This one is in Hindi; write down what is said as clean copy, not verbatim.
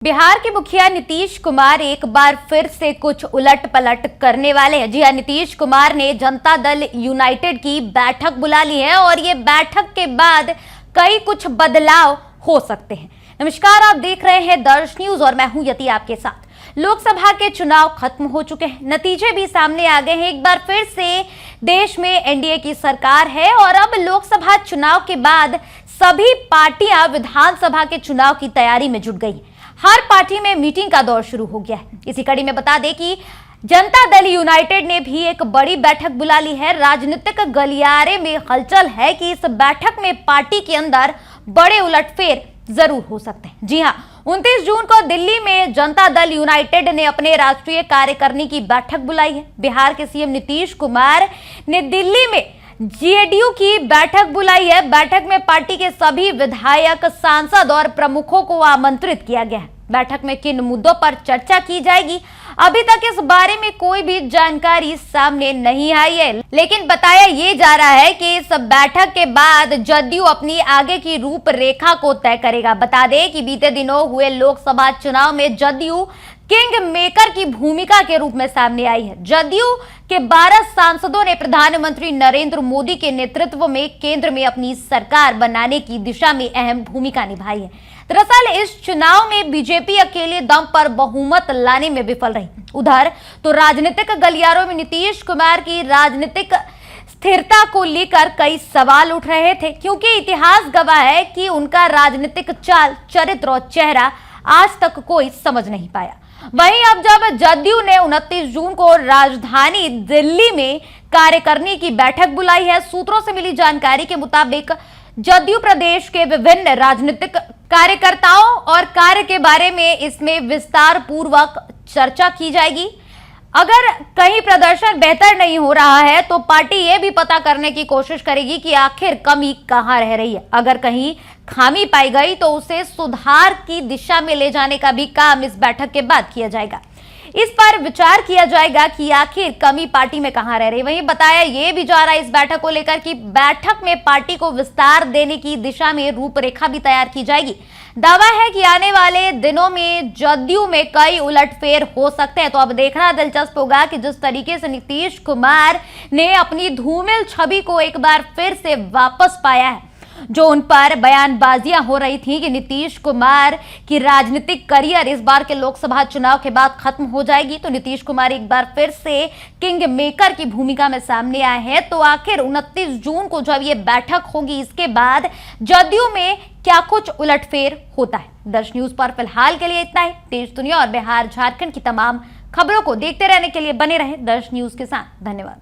बिहार के मुखिया नीतीश कुमार एक बार फिर से कुछ उलट पलट करने वाले हैं। जी हां, नीतीश कुमार ने जनता दल यूनाइटेड की बैठक बुला ली है और ये बैठक के बाद कई कुछ बदलाव हो सकते हैं। नमस्कार, आप देख रहे हैं दर्श न्यूज और मैं हूं यति आपके साथ। लोकसभा के चुनाव खत्म हो चुके हैं, नतीजे भी सामने आ गए हैं। एक बार फिर से देश में एनडीए की सरकार है और अब लोकसभा चुनाव के बाद सभी पार्टियां विधानसभा के चुनाव की तैयारी में जुट गई। हर पार्टी में मीटिंग का दौर शुरू हो गया है। इसी कड़ी में बता दें कि जनता दल यूनाइटेड ने भी एक बड़ी बैठक बुला ली है। राजनीतिक गलियारे में हलचल है कि इस बैठक में पार्टी के अंदर बड़े उलटफेर जरूर हो सकते हैं। जी हां, 29 जून को दिल्ली में जनता दल यूनाइटेड ने अपने राष्ट्रीय कार्यकारिणी की बैठक बुलाई है। बिहार के सीएम नीतीश कुमार ने दिल्ली में जेडीयू की बैठक बुलाई है। बैठक में पार्टी के सभी विधायक, सांसद और प्रमुखों को आमंत्रित किया गया है। बैठक में किन मुद्दों पर चर्चा की जाएगी, अभी तक इस बारे में कोई भी जानकारी सामने नहीं आई है, लेकिन बताया ये जा रहा है कि इस बैठक के बाद जदयू अपनी आगे की रूपरेखा को तय करेगा। बता दें कि बीते दिनों हुए लोकसभा चुनाव में जदयू किंग मेकर की भूमिका के रूप में सामने आई है। जदयू के 12 सांसदों ने प्रधानमंत्री नरेंद्र मोदी के नेतृत्व में केंद्र में अपनी सरकार बनाने की दिशा में अहम भूमिका निभाई है। दरअसल इस चुनाव में बीजेपी अकेले दम पर बहुमत लाने में विफल रही। उधर तो राजनीतिक गलियारों में नीतीश कुमार की राजनीतिक स्थिरता को लेकर कई सवाल उठ रहे थे, क्योंकि इतिहास गवाह है कि उनका राजनीतिक चाल, चरित्र और चेहरा आज तक कोई समझ नहीं पाया। वहीं अब जब जदयू ने 29 जून को राजधानी दिल्ली में कार्यकारिणी की बैठक बुलाई है, सूत्रों से मिली जानकारी के मुताबिक जदयू प्रदेश के विभिन्न राजनीतिक कार्यकर्ताओं और कार्य के बारे में इसमें विस्तार पूर्वक चर्चा की जाएगी। अगर कहीं प्रदर्शन बेहतर नहीं हो रहा है तो पार्टी ये भी पता करने की कोशिश करेगी कि आखिर कमी कहां रह रही है। अगर कहीं खामी पाई गई तो उसे सुधार की दिशा में ले जाने का भी काम इस बैठक के बाद किया जाएगा। इस पर विचार किया जाएगा कि आखिर कमी पार्टी में कहां रह रही है। वहीं बताया यह भी जा रहा है इस बैठक को लेकर कि बैठक में पार्टी को विस्तार देने की दिशा में रूपरेखा भी तैयार की जाएगी। दावा है कि आने वाले दिनों में जदयू में कई उलटफेर हो सकते हैं। तो अब देखना दिलचस्प होगा कि जिस तरीके से नीतीश कुमार ने अपनी धूमिल छवि को एक बार फिर से वापस पाया है, जो उन पर बयानबाजियां हो रही थी कि नीतीश कुमार की राजनीतिक करियर इस बार के लोकसभा चुनाव के बाद खत्म हो जाएगी, तो नीतीश कुमार एक बार फिर से किंग मेकर की भूमिका में सामने आए हैं। तो आखिर 29 जून को जब ये बैठक होगी, इसके बाद जदयू में क्या कुछ उलटफेर होता है। दर्श न्यूज पर फिलहाल के लिए इतना ही। देश, दुनिया और बिहार, झारखंड की तमाम खबरों को देखते रहने के लिए बने रहें दर्श न्यूज के साथ। धन्यवाद।